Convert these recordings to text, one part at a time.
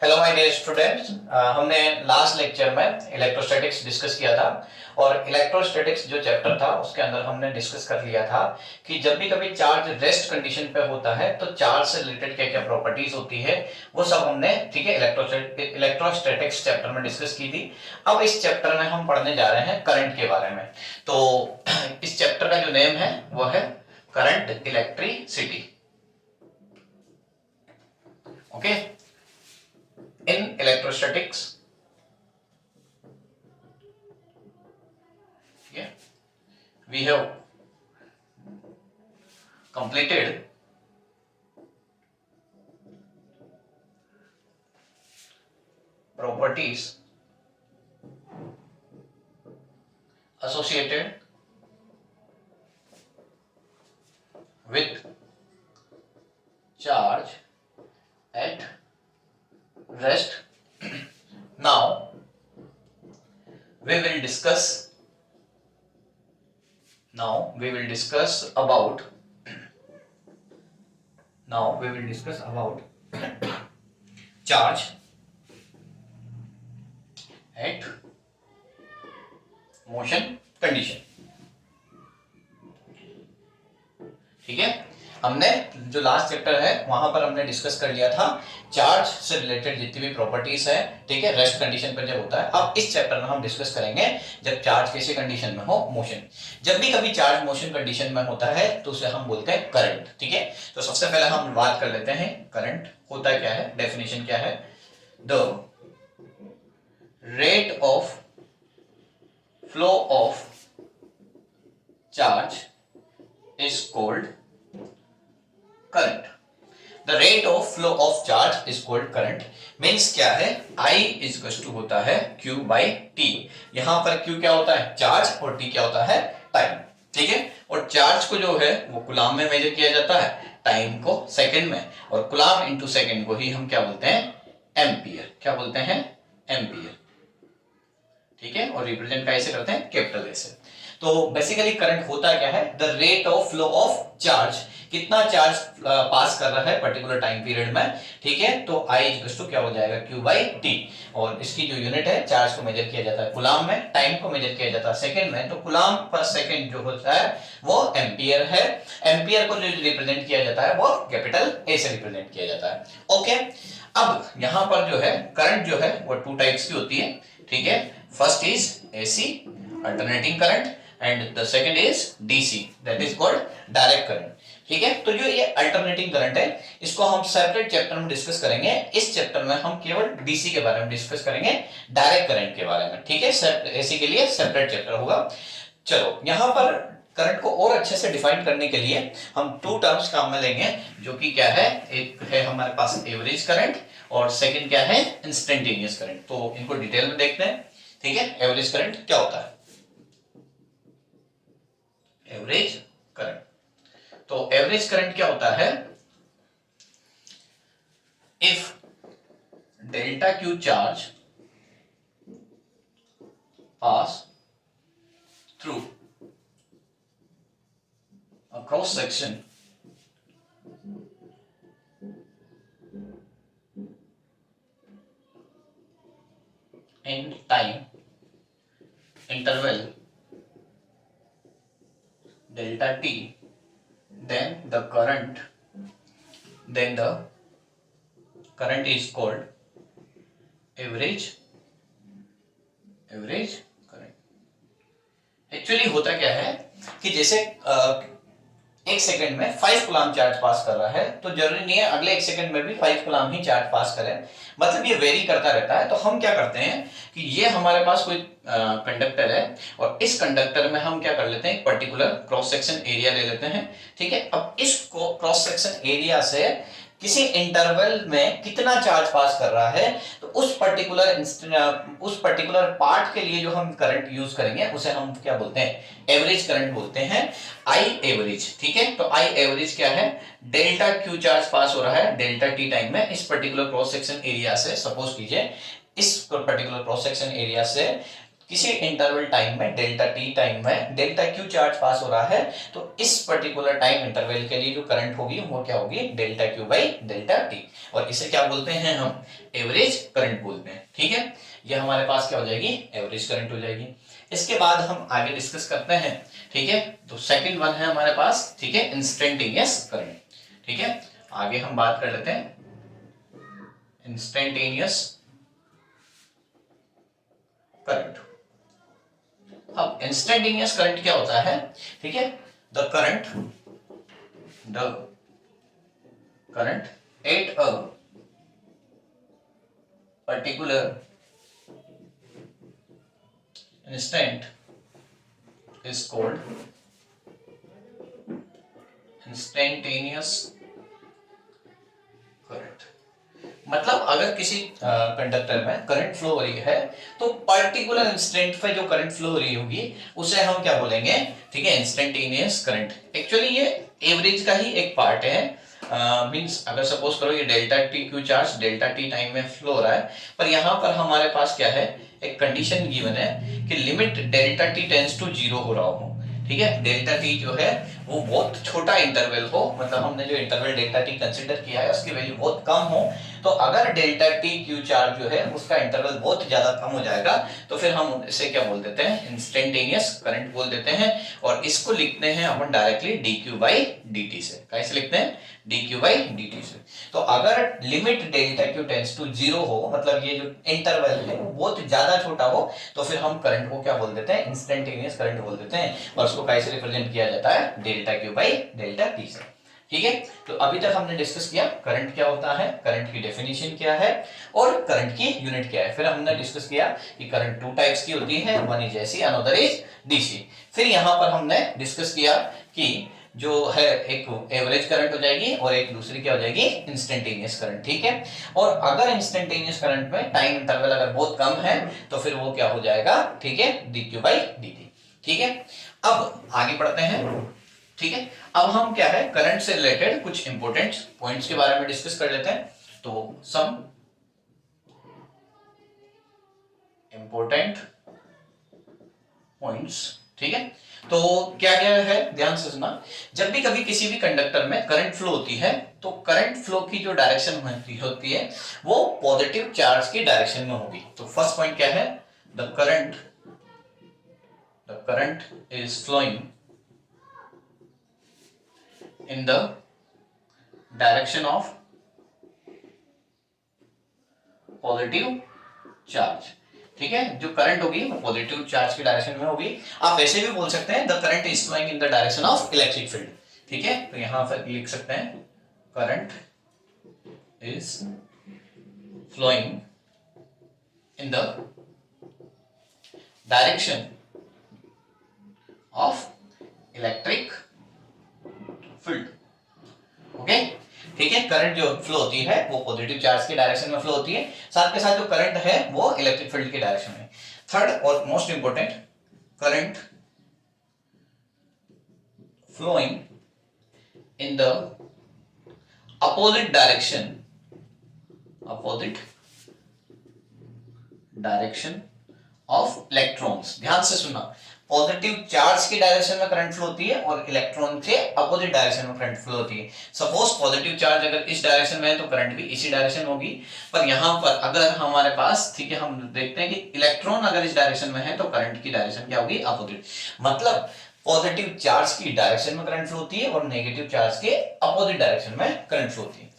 Hello my dear students. हमने last lecture में electrostatics discuss किया था और इलेक्ट्रोस्टैटिक्स जो चैप्टर था उसके अंदर हमने डिस्कस कर लिया था कि जब भी कभी चार्ज रेस्ट कंडीशन पे होता है तो चार्ज से रिलेटेड क्या क्या प्रॉपर्टीज होती है वो सब हमने, ठीक है, इलेक्ट्रोस्टैटिक्स चैप्टर में डिस्कस की थी। अब इस चैप्टर में हम पढ़ने जा रहे हैं करंट के बारे में। तो इस चैप्टर का जो नेम है वो है current electricity. Okay, in electrostatics, yeah, we have completed properties associated with charge at rest. Now we will discuss now we will discuss about charge at motion condition। ठीक है, हमने जो लास्ट चैप्टर है वहां पर हमने डिस्कस कर लिया था चार्ज से रिलेटेड जितनी भी प्रॉपर्टीज है, ठीक है, रेस्ट कंडीशन पर जब होता है। अब इस चैप्टर में हम डिस्कस करेंगे जब चार्ज कैसे कंडीशन में हो, मोशन। जब भी कभी चार्ज मोशन कंडीशन में होता है तो उसे हम बोलते हैं करंट। ठीक है, तो सबसे पहले हम बात कर लेते हैं करंट होता क्या है, डेफिनेशन क्या है। The rate of flow of charge is called current. The rate of flow of charge is called current. Means क्या है, I is equals to होता है Q by T। यहां पर Q क्या होता है, चार्ज, और T क्या होता है, टाइम। ठीक है, और चार्ज को जो है वो कूलाम में मेजर किया जाता है, टाइम को सेकंड में, और कूलाम इनटू सेकंड को ही हम क्या बोलते हैं, एम्पियर। क्या बोलते हैं, एम्पियर। ठीक है, और रिप्रेजेंट कैसे करते हैं, कैपिटल ए से। तो बेसिकली करंट होता क्या है, the rate of flow of charge, कितना चार्ज पास कर रहा है पर्टिकुलर टाइम पीरियड में। ठीक है, तो आई इक्वल्स टू क्या हो जाएगा, क्यू बाई टी। और इसकी जो यूनिट है, चार्ज को मेजर किया जाता है कुलाम में, टाइम को मेजर किया जाता है सेकंड में, तो कुलाम पर सेकंड जो होता है वो एम्पियर है। एम्पियर को जो रिप्रेजेंट किया जाता है वो कैपिटल ए से रिप्रेजेंट किया जाता है। ओके, अब यहां पर जो है करंट जो है वो टू टाइप्स की होती है। ठीक है, first is AC alternating current and the second is DC, that is called direct current। ठीक है, तो जो ये अल्टरनेटिंग करंट है इसको हम सेपरेट चैप्टर में डिस्कस करेंगे। इस चैप्टर में हम केवल डीसी के बारे में डिस्कस करेंगे, डायरेक्ट करंट के बारे में। ठीक है, एसी के लिए सेपरेट चैप्टर होगा। चलो, यहां पर करंट को और अच्छे से डिफाइन करने के लिए हम टू टर्म्स काम में लेंगे, जो कि क्या है, एक है हमारे पास एवरेज करंट और सेकंड क्या है, इंस्टेंटेनियस करंट। तो इनको डिटेल में देखते हैं। ठीक है, एवरेज करंट क्या होता है, एवरेज करंट। तो एवरेज करंट क्या होता है, if delta Q charge pass through a cross section in time interval delta t, then the current is called average current। Actually होता क्या है कि जैसे एक सेकंड में 5 कूलाम चार्ज पास कर रहा है, तो जरूरी नहीं है अगले एक सेकंड में भी 5 कूलाम ही चार्ज पास करे, मतलब ये वेरी करता रहता है। तो हम क्या करते हैं कि ये हमारे पास कोई कंडक्टर है और इस कंडक्टर में हम क्या कर लेते हैं, एक पर्टिकुलर क्रॉस सेक्शन एरिया ले लेते हैं। ठीक है, अब इस क्रॉस सेक्शन एरिया से किसी इंटरवल में कितना चार्ज पास कर रहा है, तो उस पर्टिकुलर पार्ट के लिए जो हम करंट यूज करेंगे उसे हम क्या बोलते हैं, एवरेज करंट बोलते हैं, आई एवरेज। ठीक है, तो आई एवरेज क्या है, डेल्टा क्यू चार्ज पास हो रहा है डेल्टा टी टाइम में इस पर्टिकुलर क्रॉस सेक्शन एरिया से। सपोज कीजिए इस पर्टिकुलर क्रॉस सेक्शन एरिया से किसी इंटरवल टाइम में डेल्टा टी टाइम में डेल्टा क्यू चार्ज पास हो रहा है, तो इस पर्टिकुलर टाइम इंटरवल के लिए जो करंट होगी वो क्या होगी, delta Q by delta T. और इसे क्या बोलते हैं हम, एवरेज करंट बोलते हैं। ठीक है, ये हमारे पास क्या हो जाएगी, एवरेज करंट हो जाएगी। इसके बाद हम आगे डिस्कस करते हैं। ठीक है, तो सेकंड वन है हमारे पास, ठीक है, इंस्टेंटेनियस करंट। ठीक है, आगे हम बात कर लेते हैं इंस्टेंटेनियस करंट। अब इंस्टेंटेनियस करंट क्या होता है, ठीक है, the current at a particular instant is called instantaneous current। मतलब अगर किसी कंडक्टर में करंट फ्लो हो रही है, तो पर्टिकुलर इंस्टेंट पे जो करंट फ्लो हो रही होगी उसे हम क्या बोलेंगे, ठीक है, इंस्टेंटेनियस करंट। एक्चुअली ये एवरेज का ही एक पार्ट है। मींस अगर सपोज करो ये delta T Q charge delta T time में फ्लो हो रहा है, पर यहाँ पर हमारे पास क्या है, एक कंडीशन गिवन है कि limit delta t tends to zero हो रहा हो। ठीक है, डेल्टा टी जो है वो बहुत छोटा इंटरवल हो, मतलब हमने जो इंटरवल डेल्टा टी कंसीडर किया है उसकी वैल्यू बहुत कम हो। तो अगर डेल्टा टी क्यू चार्ज जो है उसका इंटरवल बहुत ज्यादा कम हो जाएगा, तो फिर हम इसे क्या बोल देते हैं, इंस्टेंटेनियस करंट बोल देते हैं। और इसको लिखते हैं अपन directly D Q by D T से। कैसे लिखते हैं, D Q by D T से। तो अगर limit delta Q tends to zero हो, मतलब ये जो इंटरवल है वो बहुत ज्यादा छोटा हो, तो फिर हम करंट को क्या बोल देते हैं, इंस्टेंटेनियस करंट बोल देते हैं। और उसको कैसे रिप्रेजेंट किया जाता है, delta Q by delta T से। ठीक है, तो अभी तक हमने डिस्कस किया करंट क्या होता है, करंट की डेफिनेशन क्या है, और करंट की यूनिट क्या है। फिर हमने डिस्कस किया कि करंट टू टाइप्स की होती है, one is AC another is DC. फिर यहां पर हमने डिस्कस किया कि जो है एक एवरेज करंट हो जाएगी और एक दूसरी क्या हो जाएगी, इंस्टेंटेनियस करंट। ठीक है, और अगर इंस्टेंटेनियस करंट में टाइम इंटरवल अगर बहुत कम है तो फिर वो क्या हो जाएगा, ठीक है, D Q by D T. ठीक है, अब आगे बढ़ते हैं। ठीक है, अब हम क्या है, करंट से रिलेटेड कुछ इंपॉर्टेंट पॉइंट्स के बारे में डिस्कस कर लेते हैं। तो सम इंपॉर्टेंट पॉइंट्स। ठीक है, तो क्या क्या है, ध्यान से सुनना। जब भी कभी किसी भी कंडक्टर में करंट फ्लो होती है, तो करंट फ्लो की जो डायरेक्शन होती है वो पॉजिटिव चार्ज की डायरेक्शन में होगी। तो फर्स्ट पॉइंट क्या है, the current is flowing in the direction of positive charge. ठीक है, जो करंट होगी वो पॉजिटिव चार्ज की डायरेक्शन में होगी। आप वैसे भी बोल सकते हैं the current is flowing in the direction of electric field. ठीक है, तो यहां पर लिख सकते हैं current is flowing in the direction of electric field. Okay, ठीक है, करंट जो फ्लो होती है वो पॉजिटिव चार्ज की डायरेक्शन में फ्लो होती है, साथ के साथ जो करंट है वो इलेक्ट्रिक फील्ड की डायरेक्शन में। थर्ड और most important, current flowing in the opposite direction of electrons. ध्यान से सुनना, पॉजिटिव चार्ज की डायरेक्शन में करंट फ्लो होती है और इलेक्ट्रॉन से अपोजिट डायरेक्शन में करंट फ्लो होती है। सपोज पॉजिटिव चार्ज अगर इस डायरेक्शन में है तो करंट भी इसी डायरेक्शन होगी। पर यहां पर अगर हमारे पास, ठीक है, हम देखते हैं कि इलेक्ट्रॉन अगर इस डायरेक्शन में है तो करंट की डायरेक्शन क्या होगी, अपोजिट। मतलब पॉजिटिव चार्ज की डायरेक्शन में करंट फ्लो होती है और नेगेटिव चार्ज के अपोजिट डायरेक्शन में करंट फ्लो होती है।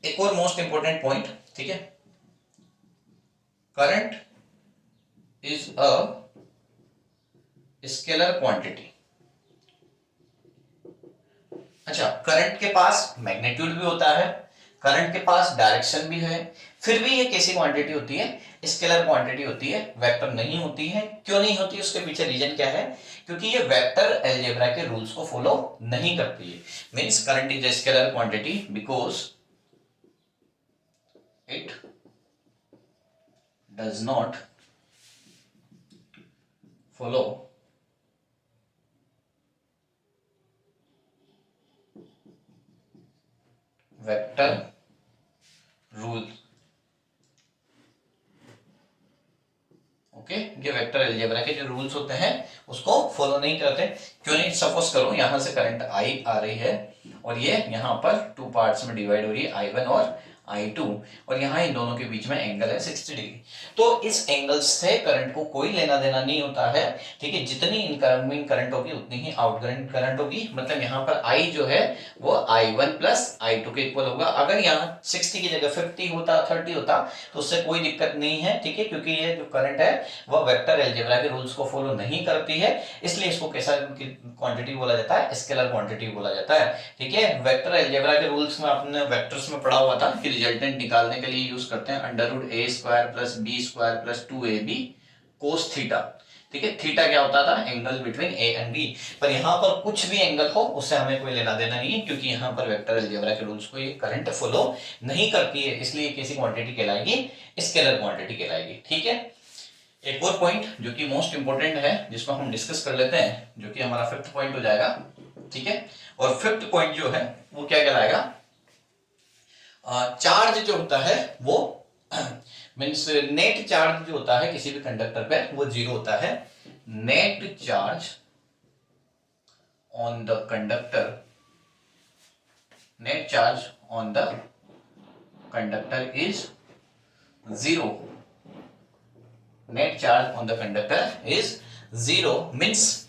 एक और मोस्ट इंपोर्टेंट पॉइंट, ठीक है, current is a scalar quantity. अच्छा, करंट के पास मैग्नीट्यूड भी होता है, करंट के पास डायरेक्शन भी है, फिर भी ये कैसी क्वांटिटी होती है, स्केलर क्वांटिटी होती है, वेक्टर नहीं होती है। क्यों नहीं होती, उसके पीछे रीजन क्या है, क्योंकि ये वेक्टर अलजेब्रा के रूल्स को फॉलो नहीं करती है। Means current is a scalar quantity because it does not follow vector rule. Okay, ये वेक्टर अलजेब्रा के जो रूल्स होते हैं उसको फॉलो नहीं करते। क्यों नहीं? सपोज करो यहाँ से करंट आई आ रही है और ये यहाँ पर टू पार्ट्स में डिवाइड हो रही है, I1 और I2, और यहाँ इन दोनों के बीच में एंगल है 60 डिग्री। तो इस एंगल से करंट को कोई लेना देना नहीं होता है, ठीक है। जितनी इनकमिंग करंट होगी उतनी ही आउटगोइंग करंट होगी। मतलब यहाँ पर I जो है वो I1 प्लस I2 के इक्वल होगा। अगर यहाँ 60 की जगह 50 होता, 30 होता तो उससे कोई दिक्कत नहीं है, ठीक है, क्योंकि ये जो करंट है वह वेक्टर अलजेब्रा के रूल्स को फॉलो नहीं करती है, इसलिए इसको कैसा क्वांटिटी बोला जाता है? स्केलर क्वांटिटी बोला जाता है, ठीक है। वेक्टर अलजेब्रा के रूल्स में आपने वेक्टर्स में पढ़ा हुआ था कि रिजल्टेंट निकालने के लिए यूज करते हैं under root A square plus B square plus 2ab cos theta, ठीक है। थीटा क्या होता था? Angle between A and B. पर यहाँ पर कुछ भी एंगल हो उससे हमें कोई लेना देना नहीं है, क्योंकि यहाँ पर वेक्टर अलजेब्रा के रूल्स को ये करंट फॉलो नहीं करती है, इसलिए कैसी क्वांटिटी कहलाएगी? स्केलर क्वांटिटी कहलाएगी, ठीक है। एक और पॉइंट जो कि मोस्ट इंपोर्टेंट है जिसको हम डिस्कस कर लेते हैं, जो कि हमारा 5th पॉइंट हो जाएगा, ठीक है। और 5th पॉइंट जो है वो क्या कहलाएगा? चार्ज जो होता है वो मीन्स नेट चार्ज जो होता है किसी भी कंडक्टर पे वो 0 होता है। Net charge on the conductor, net charge on the conductor is 0। Net charge on the conductor is 0 means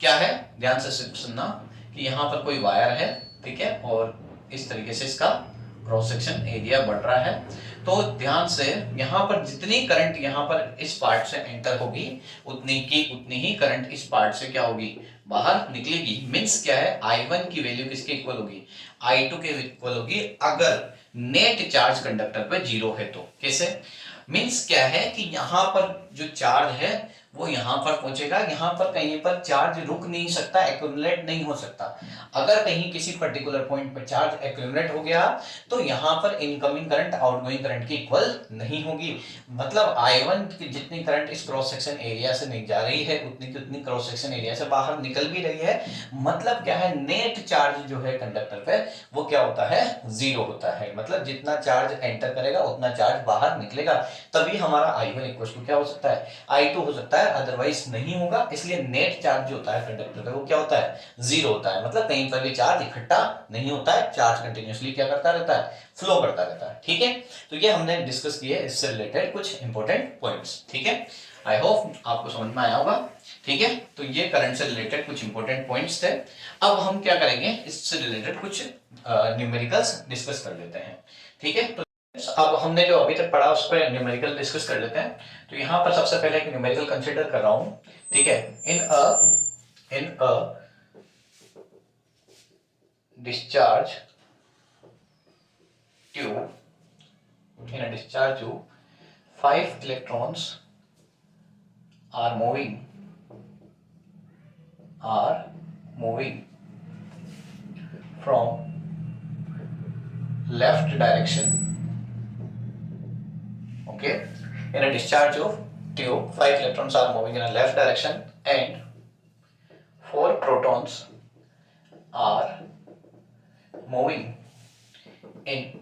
क्या है? ध्यान से सुनना कि यहाँ पर कोई वायर है, ठीक है, और इस तरीके से इसका क्रॉस सेक्शन एरिया बढ़ रहा है। तो ध्यान से यहाँ पर जितनी करंट यहाँ पर इस पार्ट से एंटर होगी उतनी ही करंट इस पार्ट से क्या होगी? बाहर निकलेगी। मीन्स क्या है? I1 की वैल्यू किसके इक्वल होगी? I2 के इक्वल होगी अगर नेट चार्ज कंडक्टर पे 0 है। तो कैसे? मीन्स क्या है कि यहाँ पर जो चार्ज है वो यहाँ पर पहुंचेगा, यहाँ पर कहीं पर चार्ज रुक नहीं सकता, एक्यूमुलेट नहीं हो सकता। अगर कहीं किसी पर्टिकुलर पॉइंट पर चार्ज एक्यूमुलेट हो गया तो यहाँ पर इनकमिंग करंट आउटगोइंग करंट की इक्वल नहीं होगी। मतलब I1 की जितनी करंट इस क्रॉस सेक्शन एरिया से नहीं जा रही है उतनी की उतनी क्रॉस सेक्शन एरिया से बाहर निकल भी रही है। मतलब क्या है? नेट चार्ज जो है कंडक्टर पे वो क्या होता है? 0 होता है। मतलब जितना चार्ज एंटर करेगा उतना चार्ज बाहर निकलेगा, तभी हमारा I1 इक्वल टू क्या हो सकता है? I2 हो सकता है, अदरवाइज नहीं होगा। इसलिए नेट चार्ज जो होता है कंडक्टर पे वो क्या होता है? 0 होता है। मतलब कहीं पर भी चार्ज इकट्ठा नहीं होता है, चार्ज कंटिन्यूअसली क्या करता रहता है? फ्लो करता रहता है, ठीक है। तो ये हमने डिस्कस किए इससे रिलेटेड कुछ इंपॉर्टेंट पॉइंट्स, ठीक है। आई होप आपको समझ में आया होगा, ठीक है। तो ये करंट से रिलेटेड कुछ इंपॉर्टेंट पॉइंट्स थे। अब हम क्या करेंगे? इससे रिलेटेड कुछ न्यूमेरिकल्स डिस्कस कर लेते हैं, ठीक है। तो अब हमने जो अभी तक पढ़ा उस पर न्यूमेरिकल डिस्कस कर लेते हैं। तो यहाँ पर सबसे पहले एक न्यूमेरिकल कंसीडर कर रहा हूं, ठीक है। In a discharge tube, in a discharge tube, 5 electrons are moving from left direction. Okay, in a discharge tube 5 electrons are moving in a left direction and 4 protons are moving in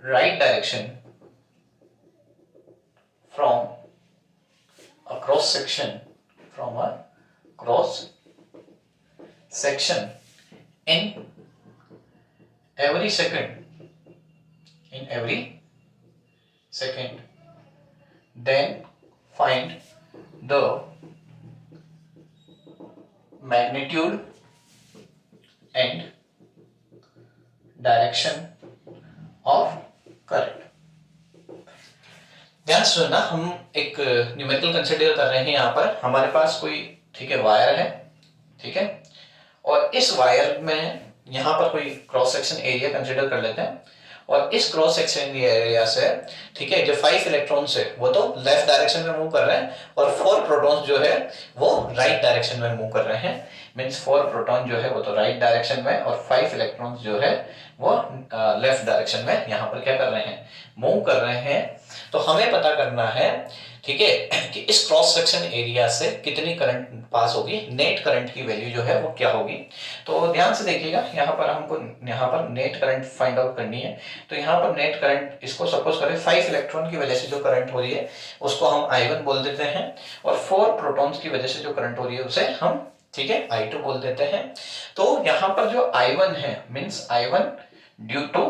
right direction from a cross section in every second. Then find the magnitude and direction of current. ध्यान से सुनना, हम एक numerical consider कर रहे हैं। यहाँ पर हमारे पास कोई, ठीक है, वायर है, ठीक है, और इस वायर में यहाँ पर कोई क्रॉस सेक्शन एरिया कंसीडर कर लेते हैं। और इस क्रॉस सेक्शन एरिया से, ठीक है, जो 5 इलेक्ट्रॉन्स है वो तो लेफ्ट डायरेक्शन में मूव कर रहे हैं और 4 प्रोटॉन्स जो है वो राइट डायरेक्शन में मूव कर रहे हैं। मीन्स 4 प्रोटॉन जो है वो तो राइट डायरेक्शन में और 5 इलेक्ट्रॉन्स जो है वो लेफ्ट डायरेक्शन में यहाँ पर क्या कर रहे हैं, मूव कर रहे हैं। तो हमें पता करना है, ठीक है, कि इस क्रॉस सेक्शन एरिया से कितनी करंट पास होगी, नेट करंट की वैल्यू जो है वो क्या होगी। तो ध्यान से देखिएगा, यहाँ पर हमको यहाँ पर नेट करंट फाइंड आउट करनी है। तो यहाँ पर नेट करंट, इसको सपोज करें 5 इलेक्ट्रॉन की वजह से जो करंट हो रही है उसको हम I1 बोल देते हैं, और 4 प्रोटॉन्स की वजह से जो करंट हो रही है उसे हम, ठीक है, I2 बोल देते हैं। तो यहाँ पर जो I1 है means I1 due to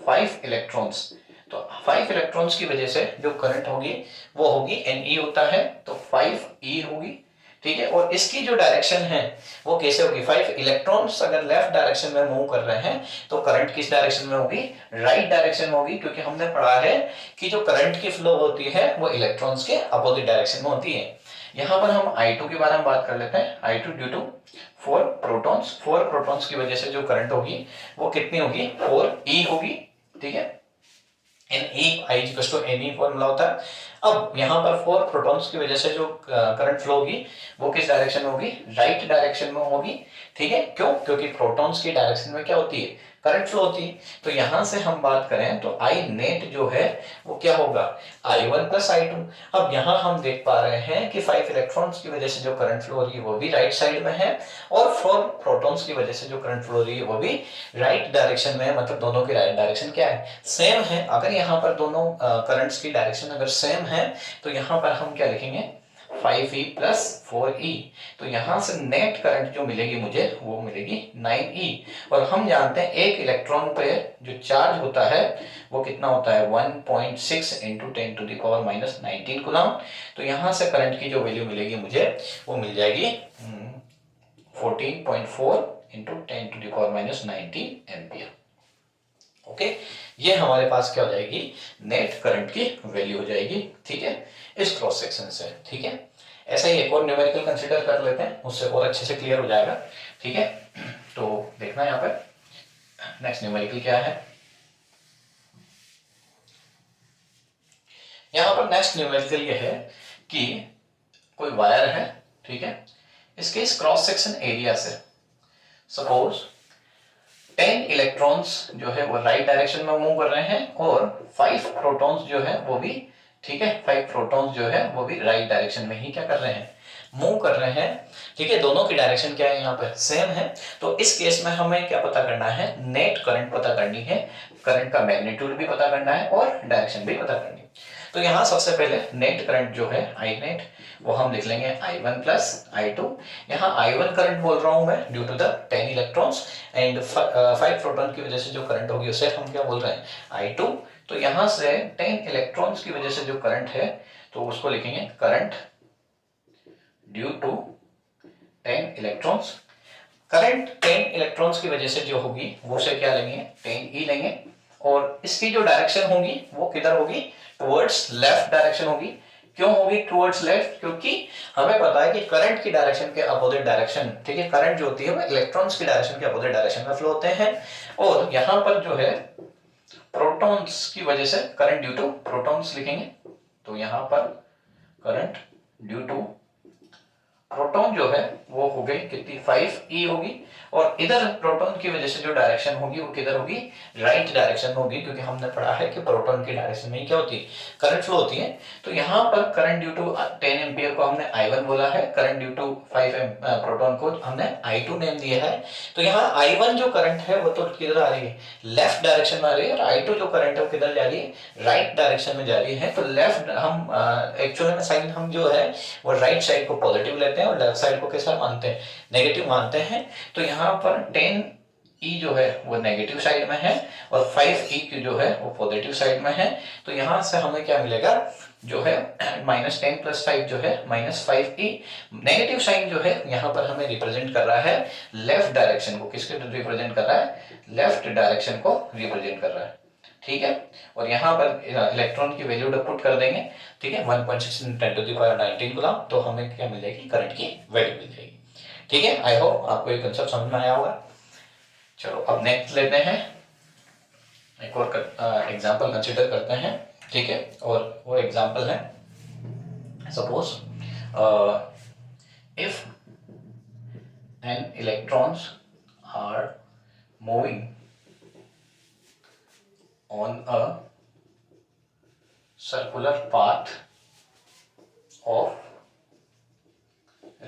5 electrons, तो 5 इलेक्ट्रॉन्स की वजह से जो करंट होगी वो होगी Ne होता है तो 5E होगी, ठीक है। और इसकी जो डायरेक्शन है वो कैसे होगी, 5 इलेक्ट्रॉन्स अगर लेफ्ट डायरेक्शन में मूव कर रहे हैं तो करंट किस डायरेक्शन में होगी, राइट डायरेक्शन में होगी, क्योंकि हमने पढ़ा है कि जो करंट की फ्लो होती है वो इलेक्ट्रॉन्स के अपोजिट डायरेक्शन में होती है। यहाँ पर हम I2 के बारे में बात कर लेते हैं। I2 ड्यू टू 4 प्रोटॉन्स की वजह से जो करंट होगी वो कितनी होगी, 4E होगी, ठीक है। Ne फॉर्मूला होता है। अब यहाँ पर 4 प्रोटॉन्स की वजह से जो करंट फ्लो होगी वो किस डायरेक्शन में होगी, राइट डायरेक्शन में होगी, ठीक है। क्यों, क्योंकि प्रोटॉन्स की डायरेक्शन में क्या होती है, करंट फ्लो होती है। तो यहां से हम बात करें तो I नेट जो है वो क्या होगा, I1 प्लस I2। अब यहाँ हम देख पा रहे हैं कि 5 इलेक्ट्रॉन्स की वजह से जो करंट फ्लो हो रही है वो भी राइट साइड में है, और 4 प्रोटॉन्स की वजह से जो करंट फ्लो हो रही है वो भी राइट डायरेक्शन में है। मतलब दोनों की राइट डायरेक्शन क्या है, सेम है। अगर यहाँ पर दोनों करंट्स की डायरेक्शन अगर सेम है तो यहाँ पर हम क्या लिखेंगे, 5E प्लस 4E। तो यहां से नेट करंट जो मिलेगी मुझे वो मिलेगी 9E। और हम जानते हैं एक इलेक्ट्रॉन पे जो चार्ज होता है वो कितना होता है, 1.6 into 10 to the power minus 19 coulomb. तो यहां से करंट की जो वैल्यू मिलेगी मुझे वो मिल जाएगी 14.4 into 10 to the power minus 19 ampere. Okay, ये हमारे पास क्या हो जाएगी, नेट करंट की वैल्यू हो जाएगी, ठीक है, इस क्रॉस सेक्शन से, ठीक है। ऐसा ही एक और न्यूमेरिकल कंसीडर कर लेते हैं, उससे और अच्छे से क्लियर हो जाएगा, ठीक है। तो देखना यहाँ पर नेक्स्ट न्यूमेरिकल क्या है। यहाँ पर नेक्स्ट न्यूमेरिकल ये है कि कोई वायर है, ठीक है, इसके इस क्रॉस सेक्शन एरिया से सपोज 10 इलेक्ट्रॉन्स जो है वो राइट डायरेक्शन में मूव कर रहे हैं, और 5 प्रोटॉन्स जो है वो भी, ठीक है, 5 प्रोटॉन्स जो है वो भी राइट डायरेक्शन में ही क्या कर रहे हैं, मूव कर रहे हैं, ठीक है। दोनों की डायरेक्शन क्या है, यहाँ पर सेम है। तो इस केस में हमें क्या पता करना है, नेट करंट पता करनी है, करंट का मैग्नीट्यूड भी पता करना है और डायरेक्शन भी पता करनी है। तो यहाँ सबसे पहले नेट करंट जो है I नेट वो हम लिख लेंगे I1 प्लस I2। यहाँ I1 करंट बोल रहा हूं मैं due to the 10 electrons and 5 proton की वजह से जो करंट होगी उसे हम क्या बोल रहे हैं, I2। तो यहाँ से 10 इलेक्ट्रॉन्स की वजह से जो करंट है तो उसको लिखेंगे current due to 10 electrons. Current 10 electrons की वजह से जो होगी वो से क्या लेंगे, 10E लेंगे, और इसकी जो डायरेक्शन होगी वो किधर होगी, टुवर्ड्स लेफ्ट डायरेक्शन होगी। क्यों होगी टुवर्ड्स लेफ्ट, क्योंकि हमें पता है कि करंट की डायरेक्शन के अपोजिट डायरेक्शन, ठीक है, करंट जो होती है वो इलेक्ट्रॉन्स की डायरेक्शन के अपोजिट डायरेक्शन में फ्लो होते हैं। और यहाँ पर जो है प्रोटॉन्स की वजह से करंट ड्यू टू प्रोटॉन्स लिखेंगे। तो यहाँ पर करंट ड्यू टू प्रोटॉन जो है वो हो गई कितनी, 5E होगी, और इधर प्रोटॉन की वजह से जो डायरेक्शन होगी वो किधर होगी, राइट डायरेक्शन में होगी, क्योंकि हमने पढ़ा है कि प्रोटॉन की डायरेक्शन में ही क्या होती है, करंट फ्लो होती है। तो यहाँ पर करंट ड्यू टू 10 एम्पियर को हमने I1 बोला है, करंट ड्यू टू 5 प्रोटॉन को हमने I2 नेम दिया है। तो यहाँ I1 जो करंट है वो तो किधर आ रही है, लेफ्ट डायरेक्शन में आ रही है, और I2 जो करंट है वो किधर जा रही है, राइट डायरेक्शन में जा रही है। तो लेफ्ट हम एक्चुअली में साइन हम जो है वो राइट साइड को पॉजिटिव लेते हैं और लेफ्ट साइड को कैसा मानते हैं, नेगेटिव मानते हैं। तो यहाँ पर 10E जो है वो नेगेटिव साइड में है और 5E की जो है वो पॉजिटिव साइड में है। तो यहाँ से हमें क्या मिलेगा, जो है -10 + 5 जो है -5E। नेगेटिव साइन जो है यहाँ पर हमें रिप्रेजेंट कर रहा है लेफ्ट डायरेक्शन को, किसके रिप्रेजेंट कर रहा है, लेफ्ट डायरेक्शन को रिप्रेजेंट कर रहा है, ठीक है। और यहाँ पर इलेक्ट्रॉन की वैल्यू पुट कर देंगे, ठीक है, 1.6 × 10⁻19 कूलम। तो हमें क्या मिल जाएगी, करंट की वैल्यू मिल जाएगी, ठीक है। आई होप आपको ये कंसेप्ट समझ में आया होगा। चलो अब नेक्स्ट लेते हैं, एक और एग्जांपल कंसीडर करते हैं, ठीक है। और वो एग्जांपल है suppose if and electrons are moving on a circular path of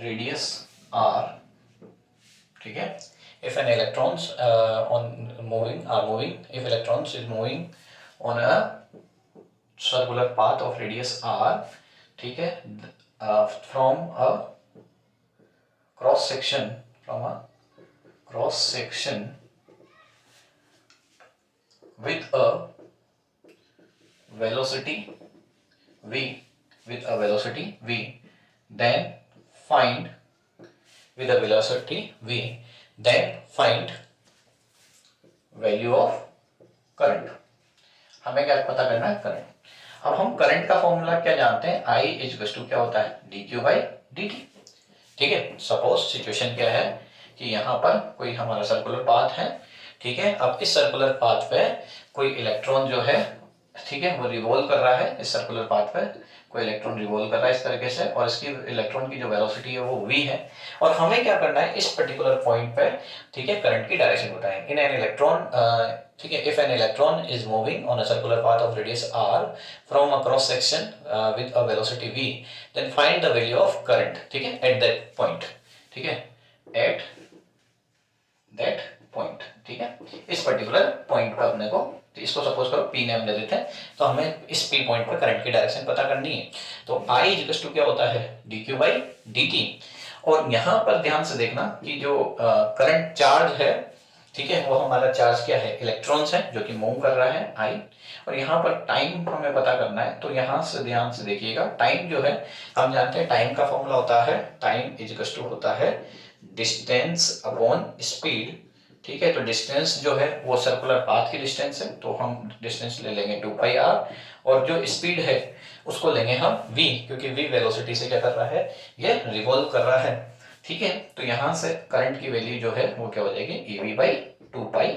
radius r, ठीक है. If an electrons if electrons is moving on a circular path of radius r, ठीक है, from a cross section with a velocity v, then find value of current. हमें क्या पता करना है? Current. अब हम करंट का फॉर्मूला क्या जानते हैं? I इज टू क्या होता है? dq by dt. ठीक है. सपोज सिचुएशन क्या है कि यहाँ पर कोई हमारा सर्कुलर पाथ है, ठीक है. अब इस सर्कुलर पाथ पे कोई इलेक्ट्रॉन जो है, ठीक है, वो रिवॉल्व कर रहा है. इस सर्कुलर पाथ पे कोई इलेक्ट्रॉन रिवॉल्व कर रहा है इस तरीके से, और इसकी इलेक्ट्रॉन की जो वेलोसिटी है वो v है. और हमें क्या करना है? इस पर्टिकुलर पॉइंट पे, ठीक है, करंट की डायरेक्शन होता है. इन एन इलेक्ट्रॉन, ठीक है, if an electron is moving on a circular path of radius r from a cross section with a velocity v, then find the value of current, ठीक है, at that point. ठीक है, at that point. ठीक है, इस particular point पर अपने को, तो इसको सपोज करो P नेम दे देते हैं, तो हमें इस P पॉइंट पर करंट की डायरेक्शन पता करनी है. तो I इक्वल्स टू क्या होता है? dq by dt. और यहाँ पर ध्यान से देखना कि जो करंट चार्ज है, ठीक है, वो हमारा चार्ज क्या है? इलेक्ट्रॉन्स है जो कि मूव कर रहा है I. और यहाँ पर टाइम हमें पता करना है, तो यहाँ से ध्यान से देखिएगा. टाइम जो है, हम जानते हैं टाइम का फॉर्मूला होता है, टाइम इक्वल्स टू होता है डिस्टेंस अपॉन स्पीड. ठीक है, तो डिस्टेंस जो है वो सर्कुलर पाथ की डिस्टेंस है, तो हम डिस्टेंस ले लेंगे 2πr, और जो स्पीड है उसको लेंगे हम v, क्योंकि v वेलोसिटी से क्या कर रहा है? ये रिवॉल्व कर रहा है. ठीक है, तो यहाँ से करंट की वैल्यू जो है वो क्या हो जाएगी? ev by 2πr.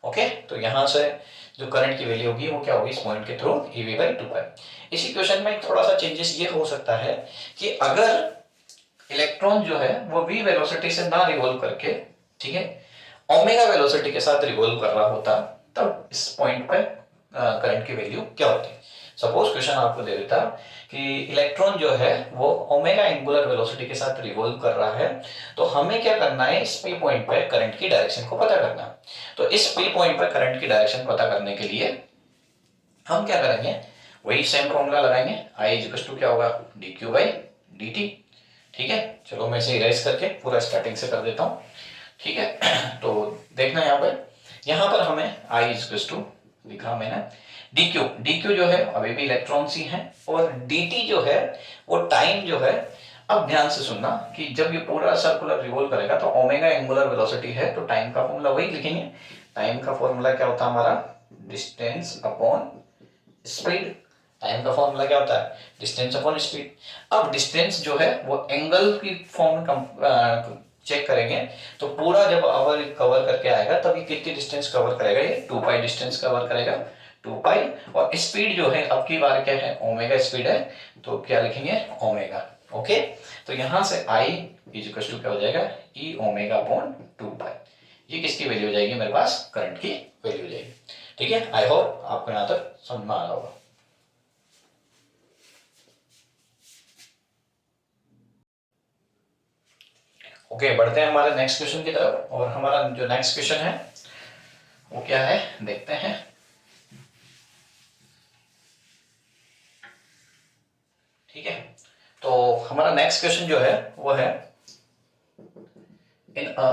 ओके, तो यहाँ से जो करंट की वैल्यू होगी वो क्या होगी? इस पॉइंट के थ्रू ev बाई 2π. इस इक्वेशन में थोड़ा सा चेंजेस ये हो सकता है कि अगर इलेक्ट्रॉन जो है वो v वेलोसिटी से ना रिवॉल्व करके, ठीक है, ओमेगा वेलोसिटी के साथ रिवॉल्व कर रहा होता, तब इस पॉइंट पे करंट की वैल्यू क्या होती? सपोज क्वेश्चन आपको दे देता कि इलेक्ट्रॉन जो है वो ओमेगा एंगुलर वेलोसिटी के साथ रिवॉल्व कर रहा है, तो हमें क्या करना है? इस पी पॉइंट पे करंट की डायरेक्शन को पता करना. तो इस पी पॉइंट पे करंट की डायरेक्शन पता करने के लिए हम क्या करेंगे? वही सेम फॉर्मूला लगाएंगे. आई इक्वल्स टू क्या होगा? dq by dt. ठीक है, चलो मैं इसे इरेज करके पूरा स्टार्टिंग से कर देता हूँ. ठीक है, तो देखना यहाँ पर हमें I इक्वल्स टू लिखा मैंने dq जो है अभी भी इलेक्ट्रॉन्स ही हैं, और dt जो है वो टाइम जो है. अब ध्यान से सुनना कि जब ये पूरा सर्कुलर रिवॉल्व करेगा तो ओमेगा एंगुलर वेलोसिटी है, तो टाइम का फॉर्मूला वही लिखेंगे. टाइम का फॉर्मूला क्या होता है हमारा? Distance upon speed. टाइम का फॉर्मूला क्या होता है? Distance upon speed. अब डिस्टेंस जो है वो एंगल की फॉर्म चेक करेंगे, तो पूरा जब आवर कवर करके आएगा तब ये कितनी डिस्टेंस कवर करेगा? ये 2π डिस्टेंस कवर करेगा. 2π, और स्पीड जो है अब की बार क्या है? ओमेगा स्पीड है, तो क्या लिखेंगे? ओमेगा. ओके, तो यहाँ से I इक्वल्स टू क्या हो जाएगा? e omega upon 2π. ये किसकी वैल्यू हो जाएगी? मेरे पास करंट की वैल्यू हो जाएगी. ठीक है, आई होप आपको यहाँ तक समझ में आ रहा होगा. ओके, बढ़ते हैं हमारे नेक्स्ट क्वेश्चन की तरफ. और हमारा जो नेक्स्ट क्वेश्चन है वो क्या है देखते हैं. ठीक है, तो हमारा नेक्स्ट क्वेश्चन जो है वो है इन अ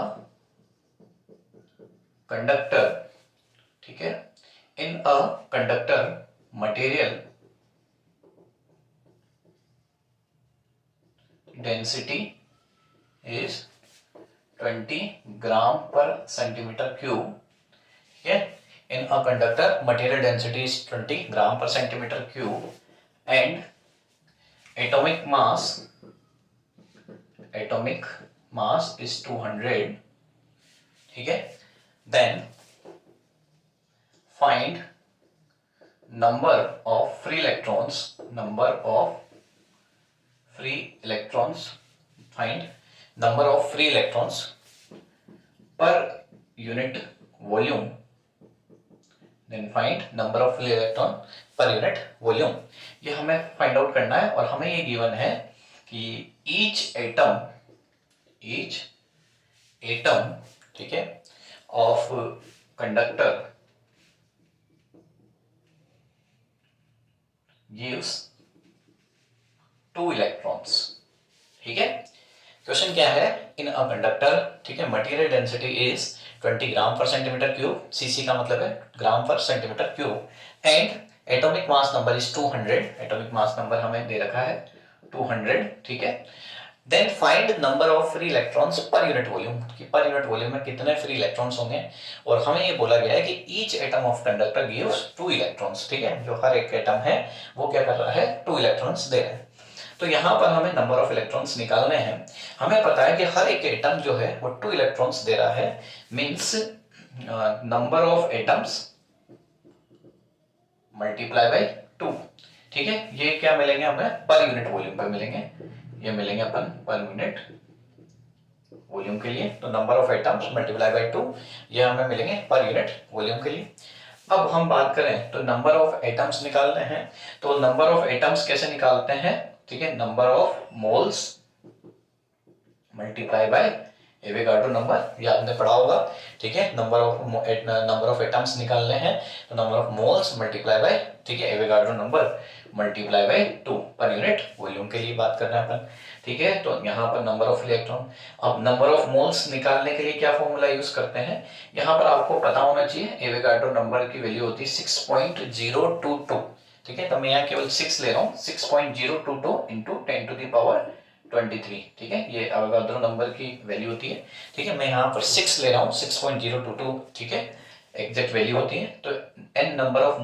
कंडक्टर. ठीक है, in a conductor material density is 20 gram per centimeter cube. Okay, in a conductor material density is 20 gram per centimeter cube and atomic mass is 200. ठीक है, then find number of free electrons find number of free electrons per unit volume, then find number of free electron per unit volume. ये हमें find out करना है और हमें ये given है कि ईच एटम, ठीक है, ऑफ कंडक्टर गिव्स 2 इलेक्ट्रॉन्स। ठीक है, क्वेश्चन क्या है, इन अ कंडक्टर, ठीक है, material density is 20 gram per centimetre cube, CC का मतलब है gram per centimetre cube, and atomic mass number is 200, atomic mass number हमें दे रखा है 200, ठीक है। Then find number of free electrons per unit volume, कि पर यूनिट वॉल्यूम में कितने फ्री इलेक्ट्रॉन्स होंगे, और हमें ये बोला गया है कि each atom of conductor gives 2 electrons, ठीक है, जो हर एक एटम है वो क्या कर रहा है, 2 इलेक्ट्रॉन्स दे रहा है। तो यहाँ पर हमें नंबर ऑफ इलेक्ट्रॉन्स निकालने हैं। हमें पता है कि हर एक एटम जो है वो 2 इलेक्ट्रॉन्स दे रहा है, means number of atoms multiply by 2, ठीक है। ये क्या मिलेंगे हमें, पर यूनिट वॉल्यूम पे मिलेंगे, ये मिलेंगे अपन पर यूनिट वॉल्यूम के लिए, तो number of atoms multiply by 2 ये हमें मिलेंगे पर यूनिट वॉल्यूम के लिए। अब हम बात करें तो नंबर ऑफ एटम्स निकालने हैं, तो नंबर ऑफ एटम्स कैसे निकालते हैं, ठीक है, number of moles multiply by Avogadro number, ये आपने पढ़ा होगा, ठीक है। नंबर ऑफ एटम्स निकालने हैं तो number of moles multiply by, ठीक है, एवोगाड्रो नंबर मल्टीप्लाई बाय 2 पर यूनिट वॉल्यूम के लिए बात कर रहे हैं अपन, ठीक है। तो यहाँ पर नंबर ऑफ इलेक्ट्रॉन, अब नंबर ऑफ मोल्स निकालने के लिए क्या फॉर्मूला यूज करते हैं, यहाँ पर आपको पता होना चाहिए, एवोगाड्रो नंबर की वैल्यू होती है 6.022, ठीक है। तो मैं यहाँ केवल 6 ले रहा हूँ, 6.022 इंटू 10 टू द पावर 23, ठीक है, ये अवोगाड्रो नंबर की वैल्यू होती है, ठीक है। मैं यहाँ पर 6 ले रहा हूँ, 6.022, ठीक है, एग्जैक्ट वैल्यू होती है। तो n नंबर ऑफ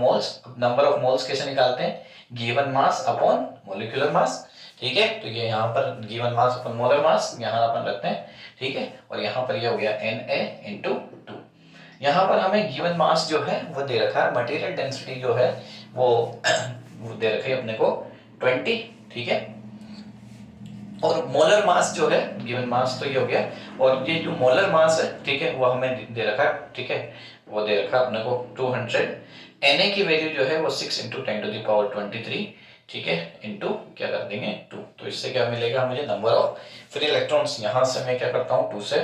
मोल्स कैसे निकालते हैं, given mass upon molecular mass, ठीक है। तो ये यहाँ पर given mass upon molar mass यहाँ अपन रखते हैं, ठीक है, और यहाँ पर ये हो गया Na इंटू 2। यहाँ पर हमें गिवन मास जो है वो दे रखा है, मटेरियल डेंसिटी जो है वो दे रखी है अपने को 20, ठीक है, और मोलर मास जो है, गिवन मास तो ये हो गया, और ये जो मोलर मास है, ठीक है, वो हमें दे रखा है, ठीक है, वो दे रखा है अपने को 200। Na की वैल्यू जो है वो 6 इंटू 10 टू द पावर 23, ठीक है, इंटू क्या कर देंगे 2, तो इससे क्या मिलेगा मुझे, नंबर ऑफ फ्री इलेक्ट्रॉन्स। यहाँ से मैं क्या करता हूँ, 2 से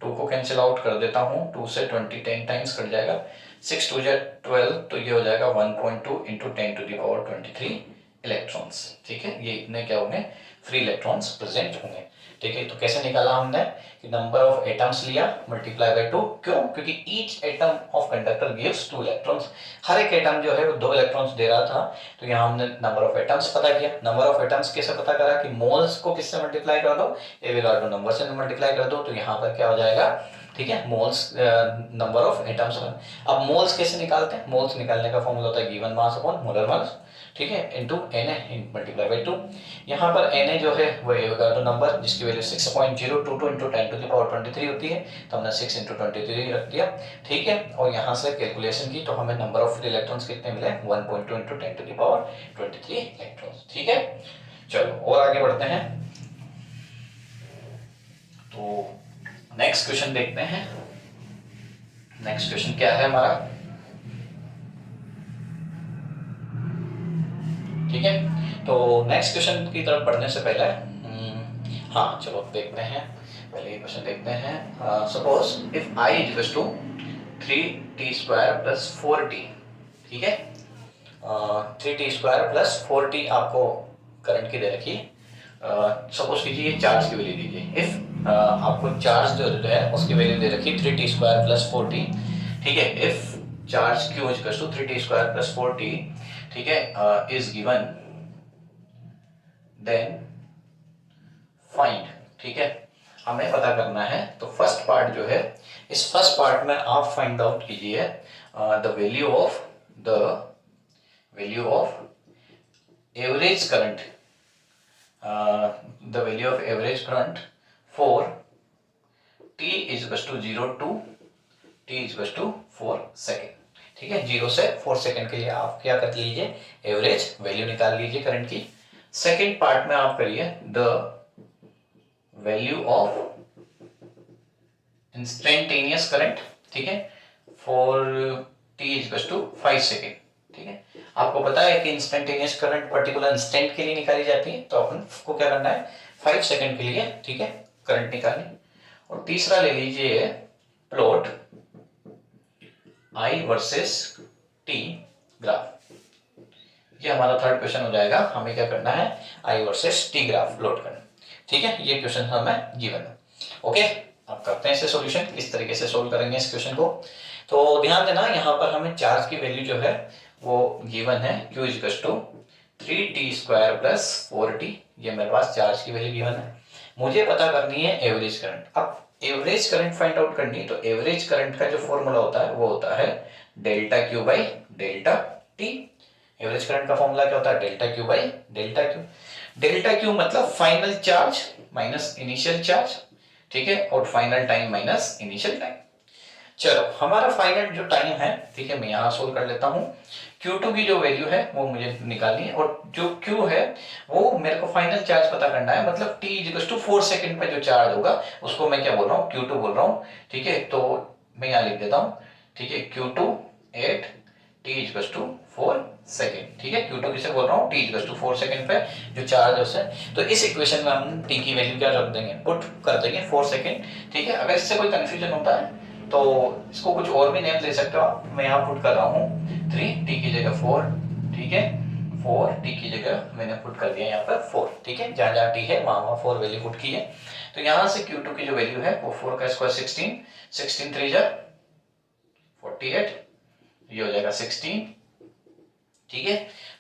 2 को कैंसिल आउट कर देता हूँ, 2 से 20 10 टाइम्स कट जाएगा, 6 2 12, तो ये हो जाएगा 1.2 into 10 to the power 23 electrons, ठीक है। ये इतने क्या होंगे, फ्री इलेक्ट्रॉन्स प्रेजेंट होंगे, ठीक है। तो कैसे निकाला हमने कि नंबर ऑफ एटम्स लिया मल्टीप्लाई बाय 2, क्यों, क्योंकि each atom of conductor gives 2 electrons, हर एक एटम जो है वो 2 इलेक्ट्रॉन्स दे रहा था, तो यहाँ हमने नंबर ऑफ एटम्स पता किया। नंबर ऑफ एटम्स कैसे पता करा कि मोल्स को किससे मल्टीप्लाई कर दो, एवोगाड्रो नंबर से मल्टीप्लाई कर दो, तो यहाँ पर क्या हो जाएगा, ठीक है, मोल्स नंबर ऑफ एटम्स। अब मोल्स कैसे निकालते हैं, मोल्स निकालने का फॉर्मूला होता है given mass upon molar mass, ठीक है, इनटू Na मल्टीप्लाई बाय 2। यहाँ पर Na जो है वो एवोगाड्रो नंबर जिसकी value 6.022 into 10 to the power 23 होती है, तो हमने 6 इंटू 23 रख दिया, ठीक है। और यहाँ से कैलकुलेशन की तो हमें नंबर ऑफ फ्री इलेक्ट्रॉन्स कितने मिले, 1.2 into 10 to the power 23 electrons, ठीक है। चलो और आगे बढ़ते हैं, तो नेक्स्ट क्वेश्चन देखते हैं। नेक्स्ट क्वेश्चन क्या है हमारा, ठीक है। तो नेक्स्ट क्वेश्चन की तरफ बढ़ने से पहले हाँ चलो देखते हैं, पहले ये क्वेश्चन देखते हैं। Suppose if I equals to 3t square plus 4t, ठीक है, 3t स्क्वायर प्लस 4t आपको करंट की दे रखी है। सपोज कीजिए चार्ज की वैल्यू दीजिए, इफ आपको चार्ज जो है उसकी वैल्यू दे रखी है 3t स्क्वायर प्लस 4t, ठीक है। If charge q equals to 3t square plus 4t, ठीक है, इज गिवन, देन फाइंड, ठीक है, हमें पता करना है। तो फर्स्ट पार्ट जो है, इस फर्स्ट पार्ट में आप फाइंड आउट कीजिए the value of average current, the value of average current for t is equal to 0 to t is equal to 4 second, ठीक है। 0 से 4 सेकेंड के लिए आप क्या कर लीजिए, एवरेज वैल्यू निकाल लीजिए करंट की। सेकेंड पार्ट में आप करिए the value of instantaneous current, ठीक है, for t is to 5 second, ठीक है। आपको पता है कि इंस्टेंटेनियस करंट पर्टिकुलर इंस्टेंट के लिए निकाली जाती है, तो अपन को क्या करना है 5 सेकेंड के लिए, ठीक है, करंट निकालनी। और तीसरा ले लीजिए प्लॉट आई वर्सेस टी ग्राफ। ये हमारा थर्ड क्वेश्चन हो जाएगा, हमें क्या करना है आई वर्सेस टी ग्राफ प्लॉट करना, ठीक है। ये क्वेश्चन हमें गिवन है, ओके। अब करते हैं इसे सॉल्यूशन, किस तरीके से सोल्व करेंगे इस क्वेश्चन को। तो ध्यान देना यहाँ पर हमें चार्ज की वैल्यू जो है वो गिवन है Q is to 3t² plus 4t, ये मेरे पास चार्ज की वैल्यू गिवन है। मुझे पता करनी है एवरेज करंट। अब एवरेज करंट फाइंड आउट करनी है, तो एवरेज करंट का जो फॉर्मूला होता है वो होता है delta Q by delta T. Average current का फॉर्मूला क्या होता है delta Q by delta Q। Delta Q मतलब final charge minus initial charge, ठीक है, और final time minus initial time. चलो हमारा फाइनल जो टाइम है, ठीक है, मैं यहाँ सोल्व कर लेता हूँ। Q2 की जो वैल्यू है वो मुझे निकालनी है, और जो Q है वो मेरे को फाइनल चार्ज पता करना है, मतलब T इक्वल टू 4 सेकेंड पे जो चार्ज होगा उसको मैं क्या बोल रहा हूँ Q2 बोल रहा हूँ, ठीक है। तो मैं यहाँ लिख देता हूँ, ठीक है, Q2 at T equal to 4 second, ठीक है। Q2 किसे बोल रहा हूँ T इक्वल टू 4 सेकेंड पे जो चार्ज है उससे। तो इस इक्वेशन में हम T की वैल्यू क्या रख देंगे, पुट कर देंगे 4 सेकेंड, ठीक है। अगर इससे कोई कंफ्यूजन होता है तो इसको कुछ और भी नेम दे सकते हो आप। मैं यहाँ पुट कर रहा हूँ 3, टी की जगह 4, ठीक है, 4 टी की जगह मैंने पुट कर दिया यहाँ पर 4, ठीक है। जहाँ जहाँ टी है वहाँ 4 वैल्यू पुट की है। तो यहाँ से Q2 की जो वैल्यू है वो 4 का स्क्वायर 16, 16 3 जा 48, ये हो जाएगा 16, ठीक है।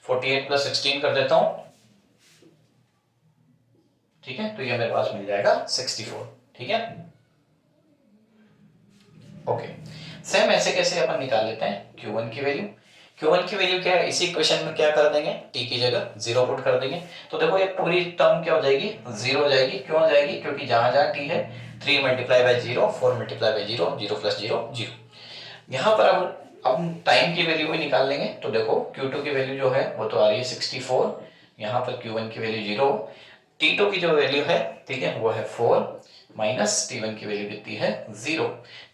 48 प्लस 16 कर देता हूँ, ठीक है, तो ये मेरे पास मिल जाएगा 64, ठीक है, ओके। सेम ऐसे कैसे अपन निकाल लेते हैं Q1 की वैल्यू। Q1 की वैल्यू क्या है, इसी इक्वेशन में क्या कर देंगे t की जगह 0 पुट कर देंगे। तो देखो ये पूरी टर्म क्या हो जाएगी 0 हो जाएगी। क्यों हो जाएगी, क्योंकि जहां जहां t है 3 multiply by 0, 4 multiply by 0, 0 plus 0 0। यहाँ पर अब टाइम की वैल्यू भी निकाल लेंगे। तो देखो Q2 की वैल्यू जो है वो तो आ रही है 64, यहाँ पर Q1 की वैल्यू 0, T2 की जो वैल्यू है, ठीक है, वो है 4 माइनस T1 की वैल्यू कितनी है 0।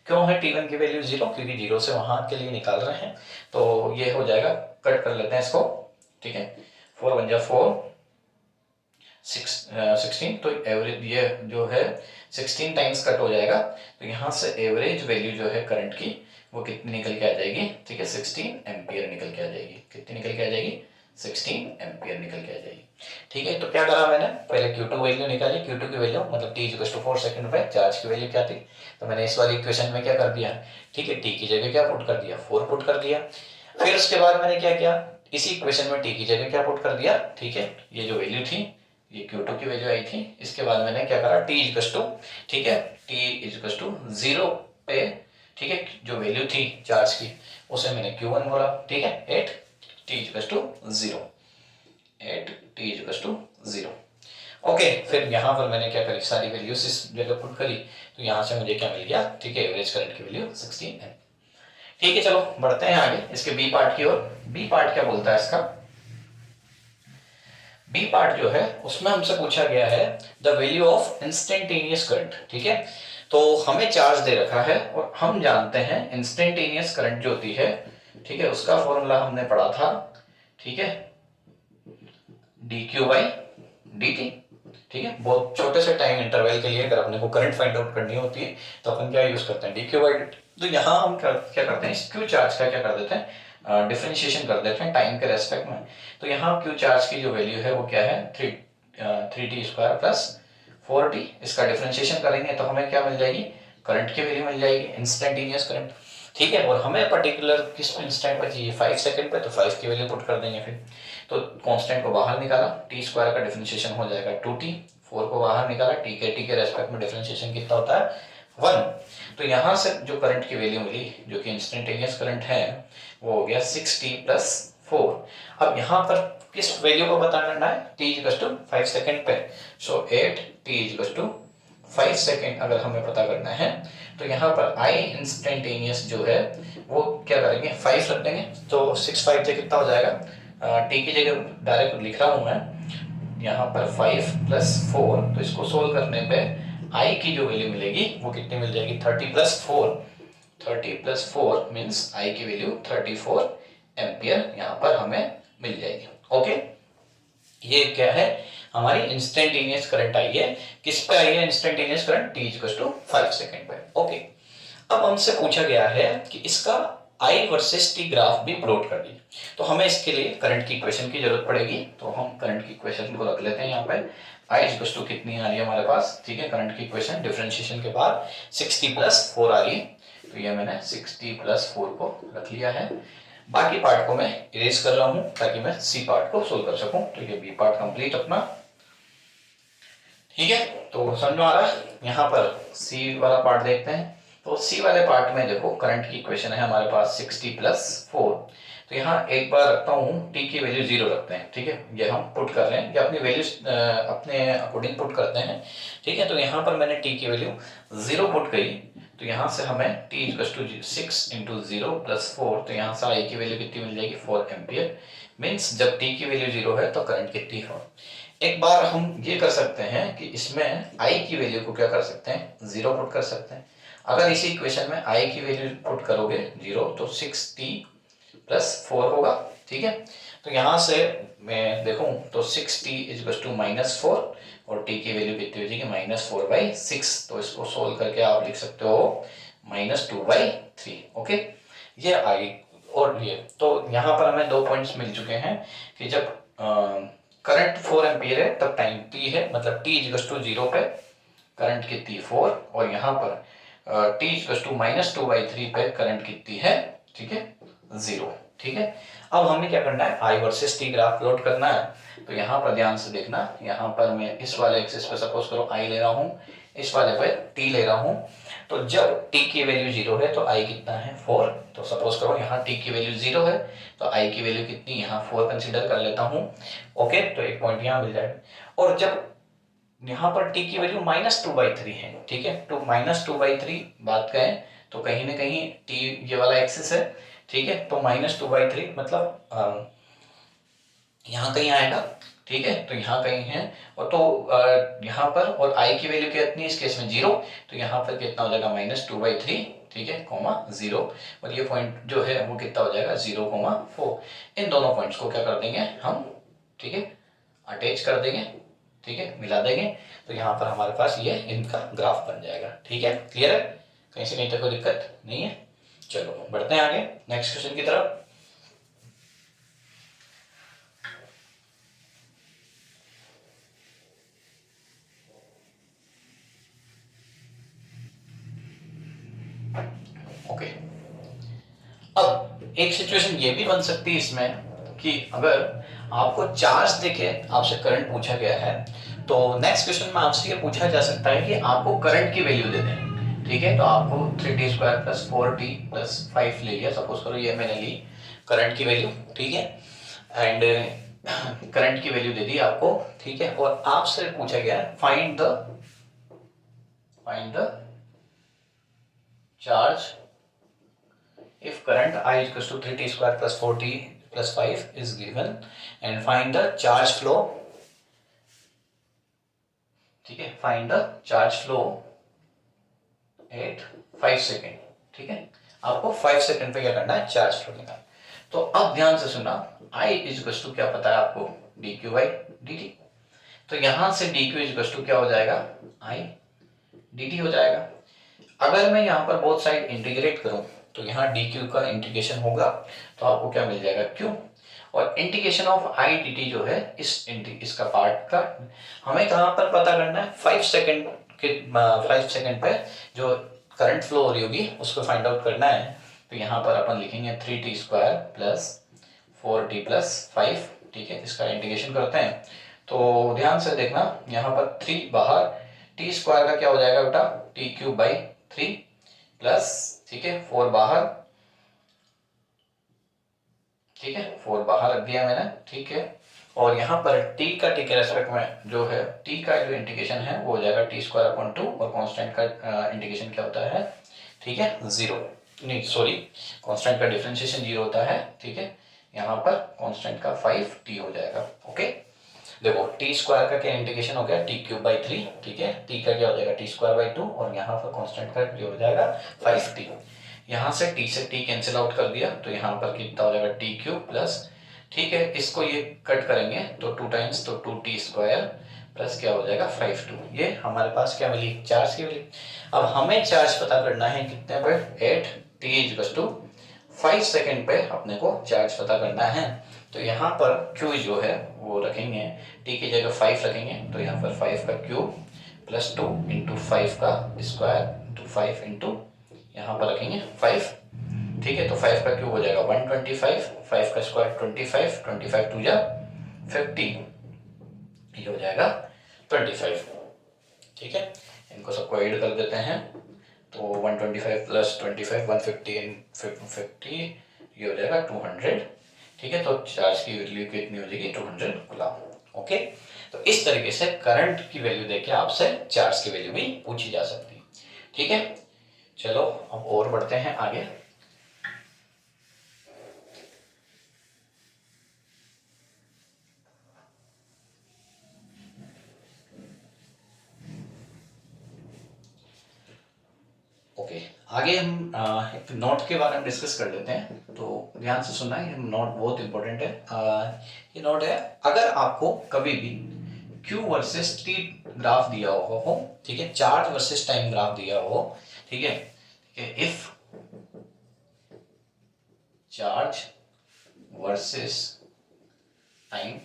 क्यों है T1 की वैल्यू 0, क्योंकि 0 से वहां के लिए निकाल रहे हैं। तो ये हो जाएगा, कट कर लेते हैं इसको, ठीक है, 4 1 जा 4, 16, तो एवरेज ये जो है 16 टाइम्स कट हो जाएगा। तो यहाँ से एवरेज वैल्यू जो है करंट की वो कितनी निकल के आ जाएगी, ठीक है, 16 एम्पियर निकल के आ जाएगी। कितनी निकल के आ जाएगी 16 एम्पियर निकल के आ जाएगी, ठीक है। तो क्या करा मैंने, पहले Q2 वैल्यू निकाली। Q2 की वैल्यू मतलब T इक्वल टू 4 सेकंड पे चार्ज की वैल्यू क्या थी, तो मैंने इस वाली इक्वेशन में क्या कर दिया, ठीक है, T की जगह क्या पुट कर दिया 4 पुट कर दिया। फिर उसके बाद मैंने क्या किया, इसी इक्वेशन में T की जगह क्या पुट कर दिया, ठीक है, ये जो वैल्यू थी ये Q2 की वैल्यू आई थी। इसके बाद मैंने क्या करा T इक्वल टू, ठीक है, T इक्वल टू 0 पे, ठीक है, जो वैल्यू थी चार्ज की उसे मैंने Q1 बोला, ठीक है, at T equal to 0, at T equal to 0, okay. फिर यहाँ पर मैंने क्या करी, सारी वैल्यूज इस जगह पुट करी, तो यहाँ से मुझे क्या मिल गया, ठीक है, एवरेज करंट की वैल्यू 16 है, ठीक है। चलो बढ़ते हैं आगे इसके बी पार्ट की ओर। बी पार्ट क्या बोलता है इसका, बी पार्ट जो है उसमें हमसे पूछा गया है the value of instantaneous current, ठीक है। तो हमें चार्ज दे रखा है और हम जानते हैं इंस्टेंटेनियस करंट जो होती है, ठीक है, उसका फॉर्मूला हमने पढ़ा था, ठीक है, dq बाई dt, ठीक है। बहुत छोटे से टाइम इंटरवल के लिए अगर अपने को करंट फाइंड आउट करनी होती है तो अपन क्या यूज करते हैं dq बाई dt। तो यहाँ हम क्या करते हैं, इस q चार्ज का क्या कर देते हैं, डिफरेंशिएशन कर देते हैं टाइम के रेस्पेक्ट में। तो यहाँ q चार्ज की जो वैल्यू है वो क्या है 3t² प्लस 4t। इसका डिफरेंशिएशन करेंगे तो हमें क्या मिल जाएगी, करंट की वैल्यू मिल जाएगी, इंस्टेंटेनियस करंट, ठीक है। और हमें पर्टिकुलर किस इंस्टेंट पे चाहिए 5 सेकंड पे, तो 5 की वैल्यू पुट कर देंगे। फिर तो कांस्टेंट को बाहर निकाला, t² का डिफरेंशिएशन हो जाएगा 2t, 4 को बाहर निकाला, t के रेस्पेक्ट में डिफरेंशिएशन कितना होता है 1। तो यहाँ से जो करंट की वैल्यू मिली जो कि इंस्टेंटेनियस करंट है वो हो गया 6t प्लस 4। अब यहाँ पर किस वैल्यू को पता करना है, t इक्वल टू 5 सेकंड पे, सो 8t इक्वल टू 5 सेकंड अगर हमें पता करना है तो यहाँ पर i इंस्टेंटेनियस जो है वो क्या करेंगे 5 रख देंगे। तो 6 5 से कितना हो जाएगा, t की जगह डायरेक्ट लिख रहा हूँ मैं यहाँ पर 5 प्लस 4, तो इसको सोल्व करने पे आई की जो वैल्यू मिलेगी वो कितनी मिल जाएगी, 30 प्लस 4, 30 प्लस 4 मीन्स आई की वैल्यू 34 एम्पियर यहाँ पर हमें मिल जाएगी। ओके, ये क्या है, हमारी इंस्टेंटेनियस करंट आई है। किस पे आई है instantaneous current, t equal to 5 second पे। ओके, अब हमसे पूछा गया है कि इसका I वर्सेस t ग्राफ भी प्लॉट कर दी, तो हमें इसके लिए करंट की इक्वेशन की जरूरत पड़ेगी। तो हम करंट की इक्वेशन को रख लेते हैं यहाँ पे। I इक्वल टू कितनी आ रही है हमारे पास, ठीक है, करंट की इक्वेशन डिफरेंशिएशन के बाद 60 प्लस 4 आ रही है, तो ये मैंने 60 प्लस 4 को रख लिया है। बाकी पार्ट को मैं इरेज कर रहा हूं ताकि मैं सी पार्ट को सोल्व कर सकूं। तो ये बी पार्ट कंप्लीट अपना, ठीक है, तो समझ में आ रहा है। यहाँ पर सी वाला पार्ट देखते हैं। तो सी वाले पार्ट में देखो करंट की इक्वेशन है हमारे पास 60 प्लस 4। तो यहाँ एक बार रखता हूँ, टी की वैल्यू 0 रखते हैं, ठीक है, ये हम पुट कर रहे हैं, ये अपनी वैल्यू अपने अकॉर्डिंग पुट करते हैं, ठीक है। तो यहाँ पर मैंने टी की वैल्यू 0 पुट करी, तो यहाँ से हमें t equal to 6 into 0 plus 4, तो यहाँ से आई की वैल्यू कितनी मिल जाएगी, 4 एम्पियर। मीन्स जब t की वैल्यू 0 है तो करंट कितनी हो। एक बार हम ये कर सकते हैं कि इसमें i की वैल्यू को क्या कर सकते हैं, 0 पुट कर सकते हैं। अगर इसी इक्वेशन में i की वैल्यू पुट करोगे 0, तो 6t प्लस 4 होगा, ठीक है। तो यहाँ से मैं देखूं तो 6t इज टू -4 और t की वैल्यू कितनी हो जाएगी, -4/6। तो इसको सोल्व करके आप लिख सकते हो -2/3। ओके, ये आई और ये, तो यहाँ पर हमें 2 पॉइंट्स मिल चुके हैं कि जब करंट 4 एम्पियर है तब टाइम t है, मतलब t इज टू 0 पे करंट कितनी 4, और यहाँ पर t इज टू -2/3 पे करंट कितनी है, ठीक है, 0, ठीक है। अब हमें क्या करना है, I versus t graph plot करना है। तो यहाँ पर ध्यान से देखना, यहाँ पर मैं इस वाले एक्सिस पे सपोज करो I ले रहा हूँ, इस वाले पे t ले रहा हूँ। तो जब t की वैल्यू 0 है तो I कितना है, 4। तो सपोज करो यहाँ t की वैल्यू 0 है तो I की वैल्यू कितनी, यहाँ 4 कंसीडर कर लेता हूँ। ओके, तो एक पॉइंट यहाँ मिल जाएगा। और जब यहाँ पर t की वैल्यू -2/3 है, ठीक है, तो -2/3 बात करें तो कहीं ना कहीं t ये वाला एक्सिस है, ठीक है। तो -2/3 मतलब यहाँ कहीं आएगा, ठीक है, तो यहाँ कहीं है। और तो यहाँ पर और i की वैल्यू कितनी है इस केस में 0, तो यहाँ पर कितना हो जाएगा -2/3, ठीक है, कोमा 0। और ये पॉइंट जो है वो कितना हो जाएगा 0,4। इन दोनों पॉइंट्स को क्या कर देंगे हम, ठीक है, अटैच कर देंगे, ठीक है, मिला देंगे। तो यहाँ पर हमारे पास ये इनका ग्राफ बन जाएगा, ठीक है, क्लियर है, कहीं से कहीं तक कोई दिक्कत नहीं है। चलो बढ़ते हैं आगे नेक्स्ट क्वेश्चन की तरफ। ओके, अब एक सिचुएशन ये भी बन सकती है इसमें कि अगर आपको चार्ज देके आपसे करंट पूछा गया है, तो नेक्स्ट क्वेश्चन में आपसे ये पूछा जा सकता है कि आपको करंट की वैल्यू दे दें, ठीक है। तो आपको 3t² + 4t + 5 ले लिया, सपोज करो ये मैंने ली करंट की वैल्यू, ठीक है, एंड करंट की वैल्यू दे दी आपको, ठीक है। और आपसे पूछा गया find the charge if current I is equals to 3t² + 4t + 5 is given and find the charge flow, ठीक है, find the charge flow at 5 second, ठीक है। आपको 5 सेकेंड पे क्या करना है, चार्ज फ्लो निकालना। तो अब ध्यान से सुना, I is equals to क्या पता है आपको, dq/dt। तो यहां से dq is equals to क्या हो जाएगा, I dt हो जाएगा। अगर मैं यहाँ पर बोथ साइड इंटीग्रेट करूं तो यहाँ dq का इंटीग्रेशन होगा, तो आपको क्या मिल जाएगा, q। और इंटीग्रेशन ऑफ I dt जो है इसका पार्ट का हमें कहाँ पर पता करना है, 5 सेकेंड पे जो करंट फ्लो हो रही होगी उसको फाइंड आउट करना है। तो यहाँ पर अपन लिखेंगे 3t² + 4t + 5, ठीक है, इसका इंटीग्रेशन करते हैं। तो ध्यान से देखना, यहाँ पर 3 बाहर, t² का क्या हो जाएगा बेटा, t³ प्लस, ठीक है, 4 बाहर, ठीक है, 4 बाहर रख दिया मैंने, ठीक है। और यहाँ पर t का t के रेस्पेक्ट में जो है t का जो इंटीग्रेशन है वो हो जाएगा t²/2, और कांस्टेंट का इंटीग्रेशन क्या होता है, ठीक है, 0, नहीं सॉरी, कांस्टेंट का डिफरेंशिएशन 0 होता है, ठीक है। यहाँ पर कांस्टेंट का 5t हो जाएगा। ओके, देखो टी स्क्वायर का क्या इंटीग्रेशन हो गया, टी क्यूब बाई 3, ठीक है, टी का क्या हो जाएगा टी स्क्वायर बाई 2, और यहाँ पर कांस्टेंट का जो हो जाएगा 5t। यहाँ से टी कैंसिल आउट कर दिया तो यहाँ पर कितना हो जाएगा टी क्यूब प्लस, ठीक है, इसको ये कट करेंगे तो 2 टाइम्स, तो 2t स्क्वायर प्लस क्या हो जाएगा 5t। ये हमारे पास क्या मिली, चार्ज की मिली। अब हमें चार्ज पता करना है कितने पे, 8t इक्वल्स टू 5 सेकेंड पे अपने को चार्ज पता करना है। तो यहाँ पर Q जो है वो रखेंगे, t की जगह 5 रखेंगे, तो यहाँ पर 5 का क्यूब प्लस 2 इंटू 5 का स्क्वायर इंटू 5 इंटू यहाँ पर रखेंगे 5, ठीक है। तो 5 का क्यूब हो जाएगा 125, 5 का स्क्वायर 25, 25 टू जा 50, ये हो जाएगा 25, ठीक है। इनको सबको ऐड कर देते हैं तो 125 प्लस 25 150 एंड 50, ये हो जाएगा 200, ठीक है। तो चार्ज की वैल्यू कितनी हो जाएगी, 200 कूलम। ओके, तो इस तरीके से करंट की वैल्यू देके आपसे चार्ज की वैल्यू भी पूछी जा सकती है, ठीक है। चलो अब और बढ़ते हैं आगे। ओके, आगे हम एक नोट के बारे में डिस्कस कर लेते हैं, तो ध्यान से सुनना, ये नोट बहुत इंपॉर्टेंट है। ये नोट है, अगर आपको कभी भी Q वर्सेस T ग्राफ दिया हो, ठीक है, चार्ज वर्सेस टाइम ग्राफ दिया हो, ठीक है, if charge versus time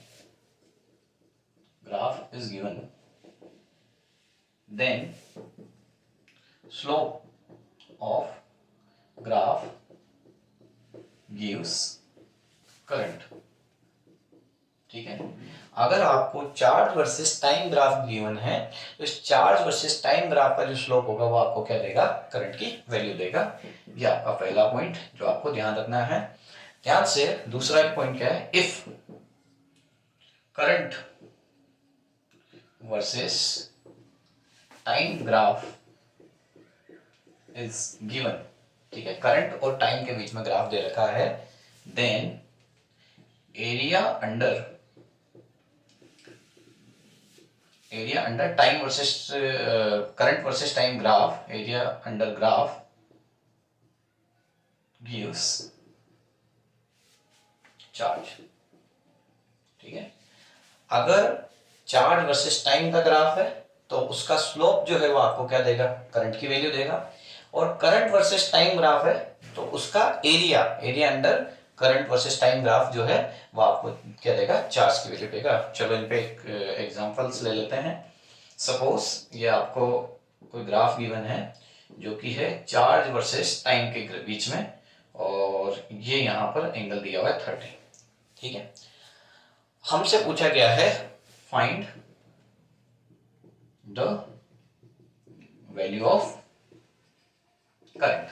graph is given, then slope of graph gives current, ठीक है। अगर आपको charge versus time graph given है तो इस चार्ज वर्सेस टाइम ग्राफ का जो स्लोप होगा वो आपको क्या देगा, करंट की वैल्यू देगा। ये आपका पहला पॉइंट जो आपको ध्यान रखना है। ध्यान से दूसरा एक पॉइंट क्या है, if current versus time graph is given, ठीक है, करंट और टाइम के बीच में ग्राफ दे रखा है, then area under time versus current versus time graph, area under graph gives charge, ठीक है। अगर चार्ज वर्सेस टाइम का ग्राफ है तो उसका स्लोप जो है वो आपको क्या देगा, करंट की वैल्यू देगा। और करंट वर्सेस टाइम ग्राफ है तो उसका area under current versus time graph जो है वो आपको क्या देगा, चार्ज की वैल्यू देगा। चलो इन पे एक एग्जांपल्स ले लेते हैं। सपोज ये आपको कोई ग्राफ गिवन है जो कि है चार्ज वर्सेस टाइम के बीच में, और ये यहाँ पर एंगल दिया हुआ है 30, ठीक है। हमसे पूछा गया है find the value of current.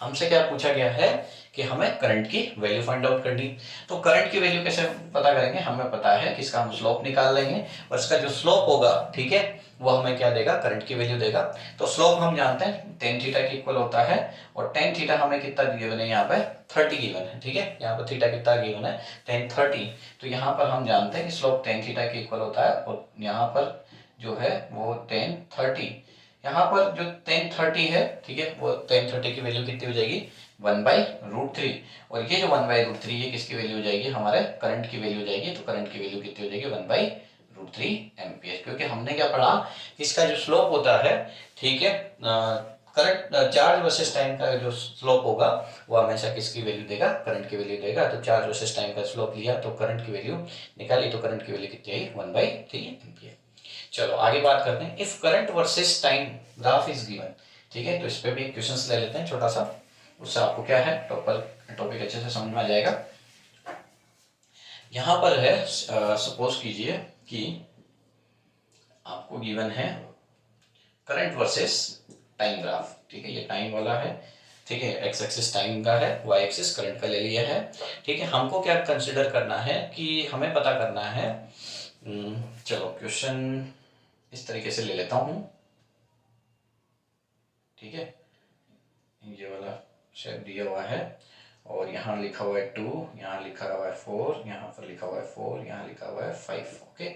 हमसे क्या पूछा गया है कि हमें करंट की वैल्यू फाइंड आउट करनी। तो करंट की वैल्यू कैसे पता करेंगे, हमें पता है कि इसका हम स्लोप निकाल लेंगे और इसका जो स्लोप होगा, ठीक है, वो हमें क्या देगा, करंट की वैल्यू देगा। तो स्लोप हम जानते हैं tan थीटा के इक्वल होता है, और tan थीटा हमें कितना गिवन है, यहाँ पे 30 गिवन है, ठीक है। यहाँ पर थीटा कितना गिवन है, tan 30। तो यहाँ पर हम जानते हैं कि स्लोप tan थीटा के इक्वल होता है, और यहाँ पर जो है वो tan 30, यहाँ पर जो tan 30 है, ठीक है, वो tan 30 की वैल्यू कितनी हो जाएगी, 1/√3। और ये जो 1/√3 ये किसकी वैल्यू हो जाएगी, हमारे करंट की वैल्यू हो जाएगी। तो करंट की वैल्यू कितनी हो जाएगी, 1/√3 एम्पियर। क्योंकि हमने क्या पढ़ा, इसका जो स्लोप होता है, ठीक है, करंट चार्ज वर्सेस टाइम का जो स्लोप होगा वो हमेशा किसकी वैल्यू देगा, करंट की वैल्यू देगा। तो चार्ज वर्सेस टाइम का स्लोप लिया तो करंट की वैल्यू निकाली, तो करंट की वैल्यू कितनी आई, 1/3 एम्पियर। चलो आगे बात करते हैं, if current versus time graph is given, ठीक है। तो इस पे भी क्वेश्चंस ले लेते हैं छोटा सा, उससे आपको क्या है टॉपिक अच्छे से समझ में आ जाएगा। यहां पर है, सपोज कीजिए कि आपको गिवन है करंट वर्सेस टाइम ग्राफ, ठीक है, ये टाइम वाला है, ठीक है, एक्स एक्सिस टाइम का है, वाई एक्सिस करंट का ले लिया है, ठीक है। हमको क्या कंसिडर करना है कि हमें पता करना है, चलो क्वेश्चन इस तरीके से ले लेता हूं, ठीक है, ये वाला शेप दिया हुआ है और यहाँ लिखा हुआ है 2, यहाँ लिखा हुआ है 4, यहाँ पर लिखा हुआ है 4, यहाँ लिखा हुआ है 5। ओके,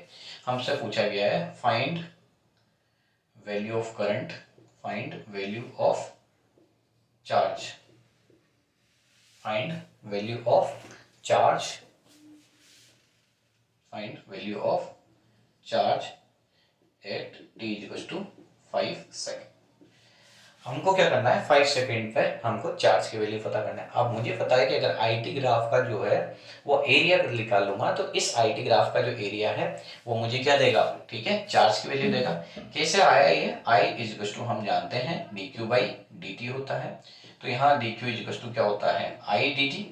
हमसे पूछा गया है find value of current, find value of charge, find value of charge, find value of charge at t equals to 5 second. हमको क्या करना है, 5 सेकेंड पे हमको चार्ज की वैल्यू पता करना है। अब मुझे पता है कि अगर IT ग्राफ का जो है वो एरिया निकाल लूंगा तो इस IT ग्राफ का जो एरिया है वो मुझे क्या देगा, ठीक है, चार्ज की वैल्यू देगा। कैसे आया ये, I इज टू हम जानते हैं dq बाई dt होता है, तो यहाँ dq इज टू क्या होता है I dt।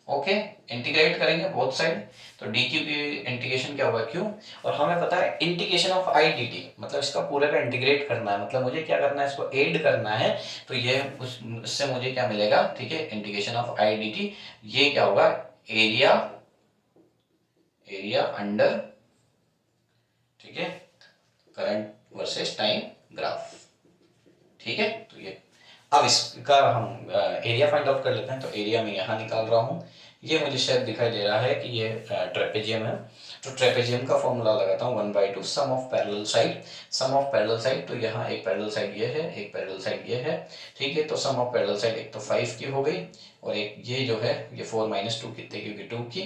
ओके, इंटीग्रेट करेंगे बोथ साइड, तो dq की इंटीग्रेशन क्या होगा q, और हमें पता है इंटीग्रेशन ऑफ I dt मतलब इसका पूरे का इंटीग्रेट करना है, मतलब मुझे क्या करना है, इसको ऐड करना है, तो ये उससे मुझे क्या मिलेगा, ठीक है, इंटीग्रेशन ऑफ I dt, ये क्या होगा, एरिया, एरिया अंडर, ठीक है, करंट वर्सेस टाइम ग्राफ, ठीक है। तो ये अब इसका हम एरिया फाइंड आउट कर लेते हैं, तो एरिया में यहाँ निकाल रहा हूँ, ये मुझे शायद दिखाई दे रहा है कि ये ट्रेपेजियम है, तो ट्रेपेजियम का फॉर्मूला लगाता हूँ 1/2 sum of parallel side, sum of parallel side, तो यहाँ एक पैरेलल साइड ये है, एक पैरेलल साइड ये है, ठीक है, तो सम ऑफ पैरेलल साइड एक तो 5 की हो गई, और एक ये जो है ये 4 - 2 कितने की होगी, 2 की,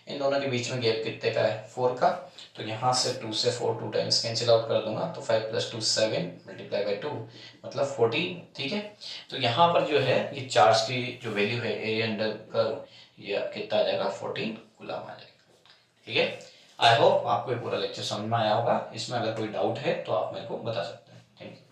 इन दोनों के बीच में गैप कितने का है, 4 का, तो यहाँ से 2 से 4 2 टाइम्स कैंसिल आउट कर दूंगा, तो 5 + 2 7 × 2 मतलब 14, ठीक है। तो यहाँ पर जो है ये चार्ज की जो वैल्यू है एरिया अंडर कर्व, ये कितना आ जाएगा, 14 कूलम आ जाएगा, ठीक है। आई होप आपको ये पूरा लेक्चर समझ में आया होगा, इसमें अगर कोई डाउट है तो आप मेरे को बता सकते हैं। Thank you.